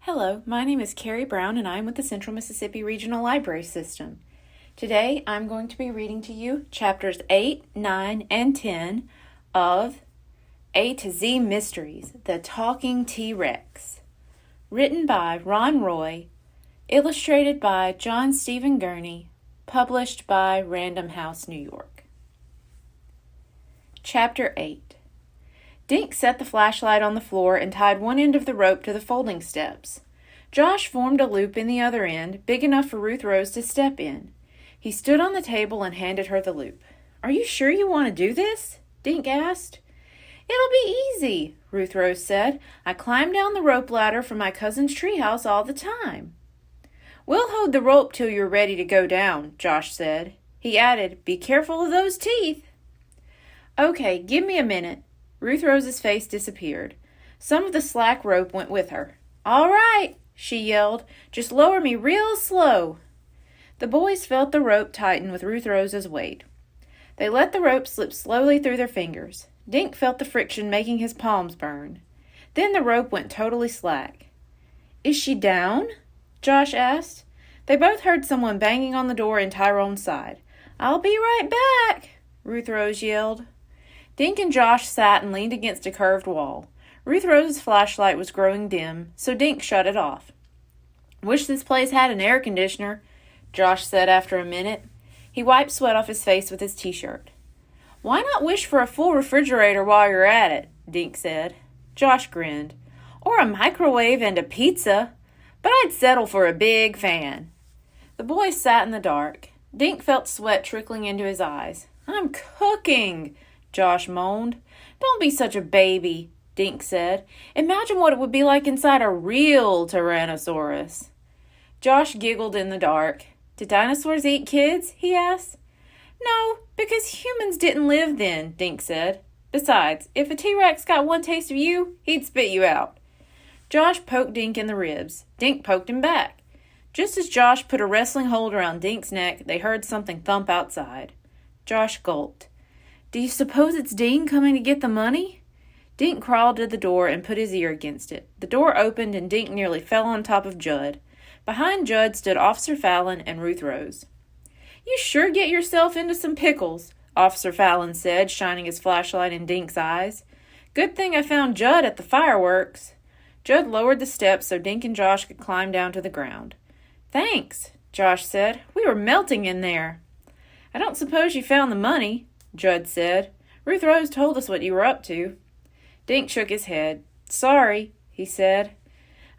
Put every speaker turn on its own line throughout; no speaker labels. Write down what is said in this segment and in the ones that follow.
Hello, my name is Carrie Brown and I'm with the Central Mississippi Regional Library System. Today I'm going to be reading to you chapters 8, 9, and 10 of A to Z Mysteries, The Talking T-Rex. Written by Ron Roy, illustrated by John Stephen Gurney, published by Random House, New York. Chapter 8. Dink set the flashlight on the floor and tied one end of the rope to the folding steps. Josh formed a loop in the other end, big enough for Ruth Rose to step in. He stood on the table and handed her the loop. "Are you sure you want to do this?" Dink asked. "It'll be easy," Ruth Rose said. "I climb down the rope ladder from my cousin's treehouse all the time." "We'll hold the rope till you're ready to go down," Josh said. He added, "Be careful of those teeth." "Okay, give me a minute." Ruth Rose's face disappeared. Some of the slack rope went with her. "All right," she yelled. "Just lower me real slow." The boys felt the rope tighten with Ruth Rose's weight. They let the rope slip slowly through their fingers. Dink felt the friction making his palms burn. Then the rope went totally slack. "Is she down?" Josh asked. They both heard someone banging on the door in Tyrone's side. "I'll be right back," Ruth Rose yelled. Dink and Josh sat and leaned against a curved wall. Ruth Rose's flashlight was growing dim, so Dink shut it off. "Wish this place had an air conditioner," Josh said after a minute. He wiped sweat off his face with his t-shirt. "Why not wish for a full refrigerator while you're at it?" Dink said. Josh grinned. "Or a microwave and a pizza. But I'd settle for a big fan." The boys sat in the dark. Dink felt sweat trickling into his eyes. "I'm cooking," Josh moaned. "Don't be such a baby," Dink said. "Imagine what it would be like inside a real Tyrannosaurus." Josh giggled in the dark. "Did dinosaurs eat kids?" he asked. "No, because humans didn't live then," Dink said. "Besides, if a T-Rex got one taste of you, he'd spit you out." Josh poked Dink in the ribs. Dink poked him back. Just as Josh put a wrestling hold around Dink's neck, they heard something thump outside. Josh gulped. "Do you suppose it's Dean coming to get the money?" Dink crawled to the door and put his ear against it. The door opened and Dink nearly fell on top of Judd. Behind Judd stood Officer Fallon and Ruth Rose. "You sure get yourself into some pickles," Officer Fallon said, shining his flashlight in Dink's eyes. "Good thing I found Judd at the fireworks." Judd lowered the steps so Dink and Josh could climb down to the ground. "Thanks," Josh said. "We were melting in there." "I don't suppose you found the money," Judd said. "Ruth Rose told us what you were up to." Dink shook his head. "Sorry," he said.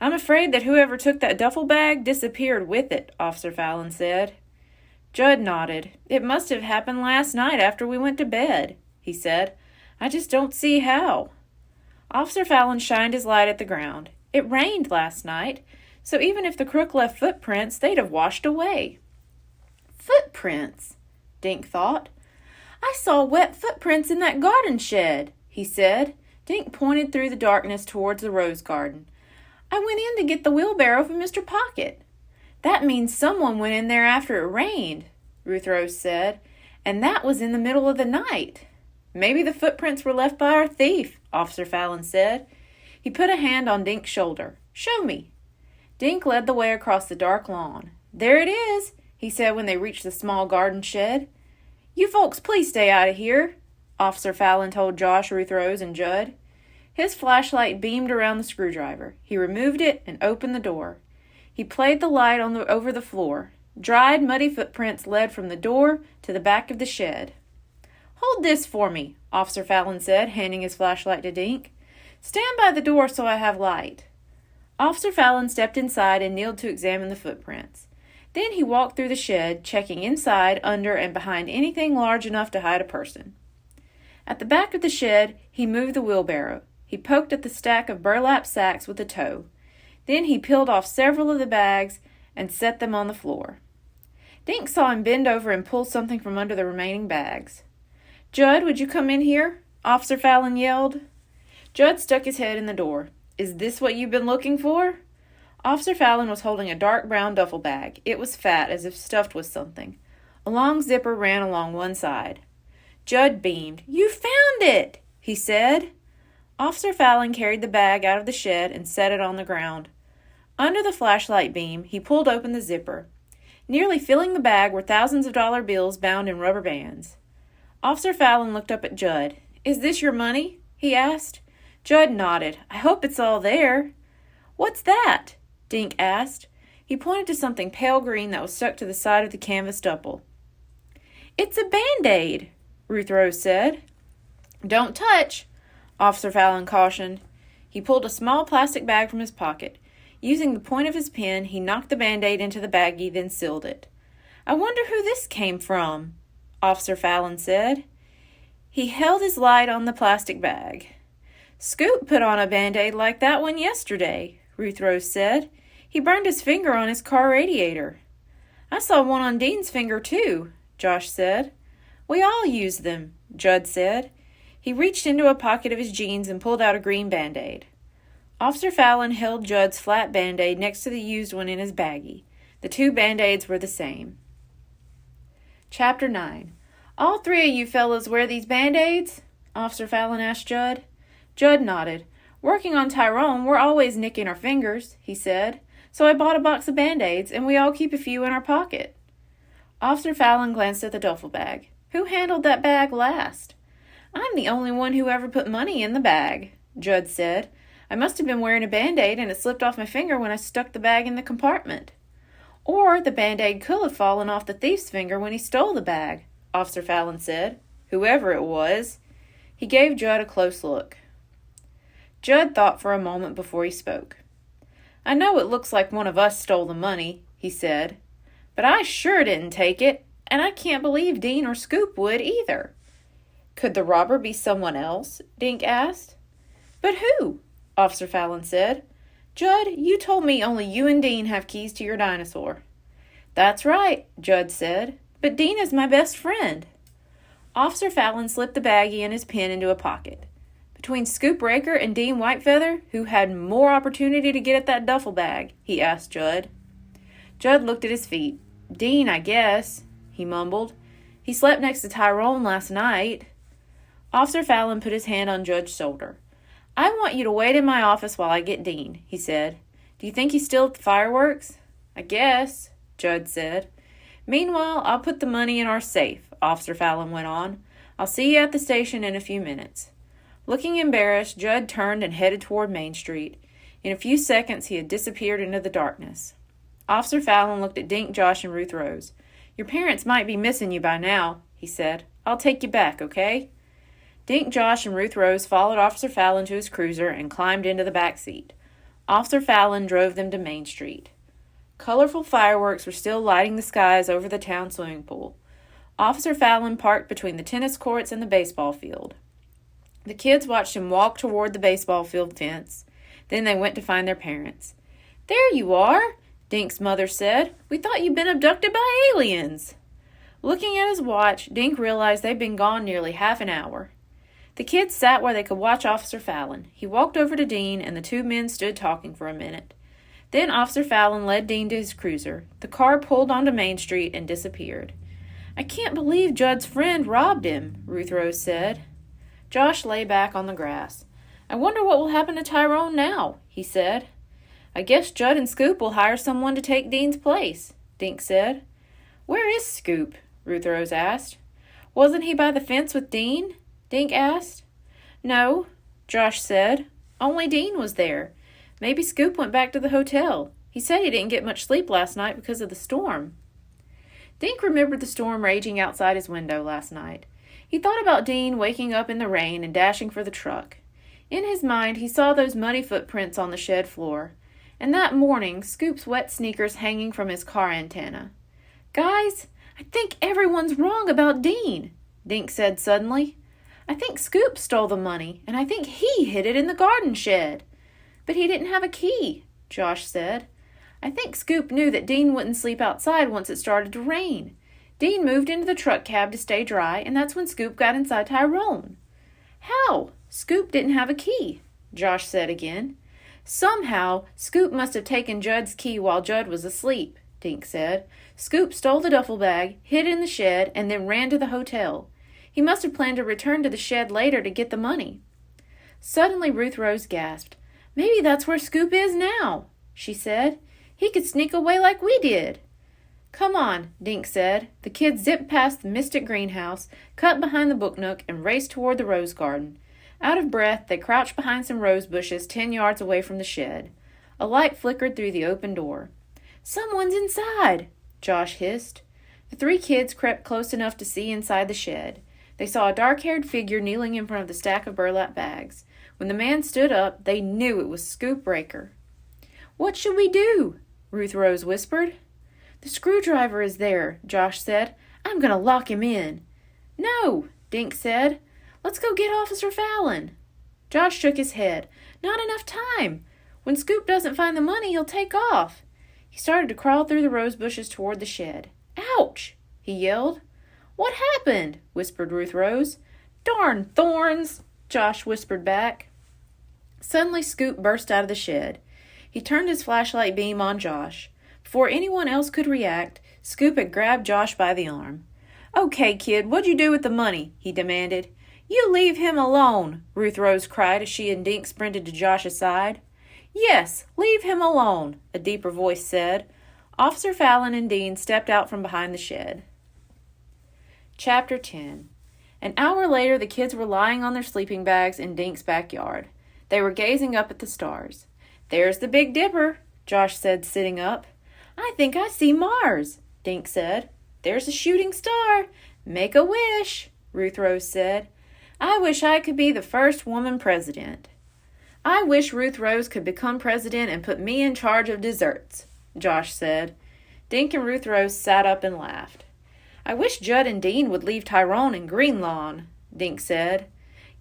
"I'm afraid that whoever took that duffel bag disappeared with it," Officer Fallon said. Judd nodded. "It must have happened last night after we went to bed," he said. "I just don't see how." Officer Fallon shined his light at the ground. It rained last night, so even if the crook left footprints, they'd have washed away. "Footprints," Dink thought. "I saw wet footprints in that garden shed," he said. Dink pointed through the darkness towards the rose garden. "I went in to get the wheelbarrow from Mr. Pocket." "That means someone went in there after it rained," Ruth Rose said. "And that was in the middle of the night." "Maybe the footprints were left by our thief," Officer Fallon said. He put a hand on Dink's shoulder. "Show me." Dink led the way across the dark lawn. "There it is," he said when they reached the small garden shed. "You folks please stay out of here," Officer Fallon told Josh, Ruth Rose, and Judd. His flashlight beamed around the screwdriver. He removed it and opened the door. He played the light over the floor. Dried, muddy footprints led from the door to the back of the shed. "Hold this for me," Officer Fallon said, handing his flashlight to Dink. "Stand by the door so I have light." Officer Fallon stepped inside and kneeled to examine the footprints. Then he walked through the shed, checking inside, under, and behind anything large enough to hide a person. At the back of the shed, he moved the wheelbarrow. He poked at the stack of burlap sacks with a toe. Then he peeled off several of the bags and set them on the floor. Dink saw him bend over and pull something from under the remaining bags. "Judd, would you come in here?" Officer Fallon yelled. Judd stuck his head in the door. "Is this what you've been looking for?" Officer Fallon was holding a dark brown duffel bag. It was fat, as if stuffed with something. A long zipper ran along one side. Judd beamed. "You found it," he said. Officer Fallon carried the bag out of the shed and set it on the ground. Under the flashlight beam, he pulled open the zipper. Nearly filling the bag were thousands of dollar bills bound in rubber bands. Officer Fallon looked up at Judd. "Is this your money?" he asked. Judd nodded. "I hope it's all there." "What's that?" Dink asked. He pointed to something pale green that was stuck to the side of the canvas duffel. "It's a Band-Aid," Ruth Rose said. "Don't touch," Officer Fallon cautioned. He pulled a small plastic bag from his pocket. Using the point of his pen, he knocked the Band-Aid into the baggie, then sealed it. "I wonder who this came from," Officer Fallon said. He held his light on the plastic bag. "Scoop put on a Band-Aid like that one yesterday," Ruth Rose said. "He burned his finger on his car radiator." "I saw one on Dean's finger, too," Josh said. "We all use them," Judd said. He reached into a pocket of his jeans and pulled out a green Band-Aid. Officer Fallon held Judd's flat Band-Aid next to the used one in his baggie. The two Band-Aids were the same. Chapter 9. "All three of you fellows wear these Band-Aids?" Officer Fallon asked Judd. Judd nodded. "Working on Tyrone, we're always nicking our fingers," he said. "So I bought a box of Band-Aids, and we all keep a few in our pocket." Officer Fallon glanced at the duffel bag. "Who handled that bag last?" "I'm the only one who ever put money in the bag," Judd said. "I must have been wearing a Band-Aid and it slipped off my finger when I stuck the bag in the compartment." "Or the Band-Aid could have fallen off the thief's finger when he stole the bag," Officer Fallon said. "Whoever it was." He gave Judd a close look. Judd thought for a moment before he spoke. "I know it looks like one of us stole the money," he said, "but I sure didn't take it, and I can't believe Dean or Scoop would either." "Could the robber be someone else?" Dink asked. "But who?" Officer Fallon said. "Judd, you told me only you and Dean have keys to your dinosaur." "That's right," Judd said, "but Dean is my best friend." Officer Fallon slipped the baggie and his pen into a pocket. "Between Scoop Raker and Dean Whitefeather, who had more opportunity to get at that duffel bag?" he asked Judd. Judd looked at his feet. "Dean, I guess," he mumbled. "He slept next to Tyrone last night." Officer Fallon put his hand on Judd's shoulder. "I want you to wait in my office while I get Dean," he said. "Do you think he's still at the fireworks?" "I guess," Judd said. "Meanwhile, I'll put the money in our safe," Officer Fallon went on. "I'll see you at the station in a few minutes." Looking embarrassed, Judd turned and headed toward Main Street. In a few seconds, he had disappeared into the darkness. Officer Fallon looked at Dink, Josh, and Ruth Rose. "Your parents might be missing you by now," he said. "I'll take you back, okay?" Dink, Josh, and Ruth Rose followed Officer Fallon to his cruiser and climbed into the back seat. Officer Fallon drove them to Main Street. Colorful fireworks were still lighting the skies over the town swimming pool. Officer Fallon parked between the tennis courts and the baseball field. The kids watched him walk toward the baseball field fence. Then they went to find their parents. "There you are," Dink's mother said. "We thought you'd been abducted by aliens." Looking at his watch, Dink realized they'd been gone nearly half an hour. The kids sat where they could watch Officer Fallon. He walked over to Dean, and the two men stood talking for a minute. Then Officer Fallon led Dean to his cruiser. The car pulled onto Main Street and disappeared. "I can't believe Judd's friend robbed him," Ruth Rose said. Josh lay back on the grass. "I wonder what will happen to Tyrone now," he said. "I guess Judd and Scoop will hire someone to take Dean's place," Dink said. "Where is Scoop?" Ruth Rose asked. "Wasn't he by the fence with Dean?" Dink asked. "No," Josh said. "Only Dean was there. Maybe Scoop went back to the hotel. He said he didn't get much sleep last night because of the storm." Dink remembered the storm raging outside his window last night. He thought about Dean waking up in the rain and dashing for the truck. In his mind, he saw those muddy footprints on the shed floor. And that morning, Scoop's wet sneakers hanging from his car antenna. "Guys, I think everyone's wrong about Dean," Dink said suddenly. "I think Scoop stole the money, and I think he hid it in the garden shed." "But he didn't have a key," Josh said. "I think Scoop knew that Dean wouldn't sleep outside once it started to rain. Dean moved into the truck cab to stay dry, and that's when Scoop got inside Tyrone." "How? Scoop didn't have a key," Josh said again. "Somehow, Scoop must have taken Judd's key while Judd was asleep," Dink said. "Scoop stole the duffel bag, hid in the shed, and then ran to the hotel. He must have planned to return to the shed later to get the money." Suddenly, Ruth Rose gasped. "Maybe that's where Scoop is now." she said. "He could sneak away like we did." "Come on," Dink said. The kids zipped past the mystic greenhouse, cut behind the book nook, and raced toward the rose garden. Out of breath, they crouched behind some rose bushes 10 yards away from the shed. A light flickered through the open door. "Someone's inside," Josh hissed. The 3 kids crept close enough to see inside the shed. They saw a dark-haired figure kneeling in front of the stack of burlap bags. When the man stood up, they knew it was Scoop Breaker. "What should we do?" Ruth Rose whispered. "The screwdriver is there," Josh said. "I'm going to lock him in." "No," Dink said. "Let's go get Officer Fallon." Josh shook his head. "Not enough time. When Scoop doesn't find the money, he'll take off." He started to crawl through the rose bushes toward the shed. "Ouch!" he yelled. "What happened?" whispered Ruth Rose. "Darn thorns!" Josh whispered back. Suddenly Scoop burst out of the shed. He turned his flashlight beam on Josh. Before anyone else could react, Scoop had grabbed Josh by the arm. "Okay, kid, what'd you do with the money?" he demanded. "You leave him alone," Ruth Rose cried as she and Dink sprinted to Josh's side. "Yes, leave him alone," a deeper voice said. Officer Fallon and Dean stepped out from behind the shed. Chapter 10. An hour later, the kids were lying on their sleeping bags in Dink's backyard. They were gazing up at the stars. "There's the Big Dipper," Josh said, sitting up. "I think I see Mars," Dink said. "There's a shooting star. Make a wish," Ruth Rose said. "I wish I could be the first woman president." "I wish Ruth Rose could become president and put me in charge of desserts," Josh said. Dink and Ruth Rose sat up and laughed. "I wish Judd and Dean would leave Tyrone and Greenlawn," Dink said.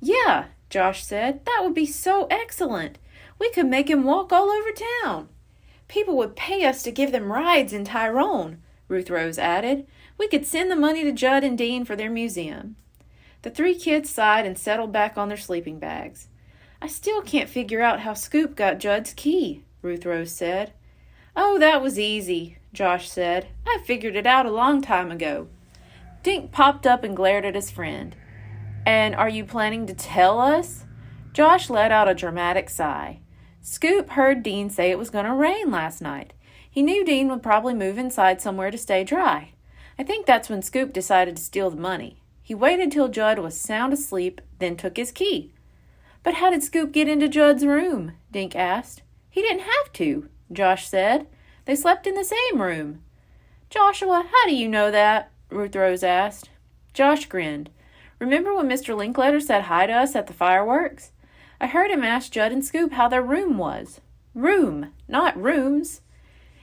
"Yeah," Josh said. "That would be so excellent. We could make him walk all over town." "People would pay us to give them rides in Tyrone," Ruth Rose added. "We could send the money to Judd and Dean for their museum." The 3 kids sighed and settled back on their sleeping bags. "I still can't figure out how Scoop got Judd's key," Ruth Rose said. "Oh, that was easy," Josh said. "I figured it out a long time ago." Dink popped up and glared at his friend. "And are you planning to tell us?" Josh let out a dramatic sigh. Scoop heard Dean say it was going to rain last night. He knew Dean would probably move inside somewhere to stay dry. I think that's when Scoop decided to steal the money. He waited till Judd was sound asleep, then took his key. "But how did Scoop get into Judd's room?" Dink asked. "He didn't have to," Josh said. "They slept in the same room." "Joshua, how do you know that?" Ruth Rose asked. Josh grinned. "Remember when Mr. Linkletter said hi to us at the fireworks? I heard him ask Judd and Scoop how their room was. Room, not rooms."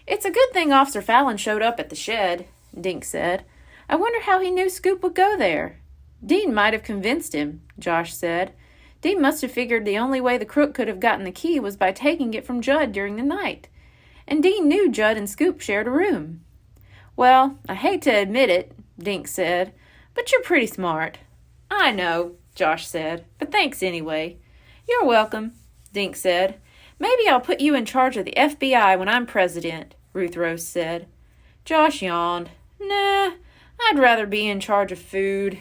"It's a good thing Officer Fallon showed up at the shed," Dink said. "I wonder how he knew Scoop would go there." "Dean might have convinced him," Josh said. "Dean must have figured the only way the crook could have gotten the key was by taking it from Judd during the night. And Dean knew Judd and Scoop shared a room." "Well, I hate to admit it," Dink said, "but you're pretty smart." "I know," Josh said, "but thanks anyway." "You're welcome," Dink said. "Maybe I'll put you in charge of the FBI when I'm president," Ruth Rose said. Josh yawned. "Nah, I'd rather be in charge of food."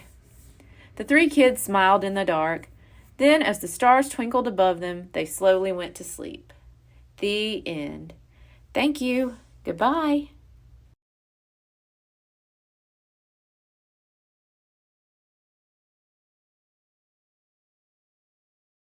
The 3 kids smiled in the dark. Then, as the stars twinkled above them, they slowly went to sleep. The end. Thank you. Goodbye.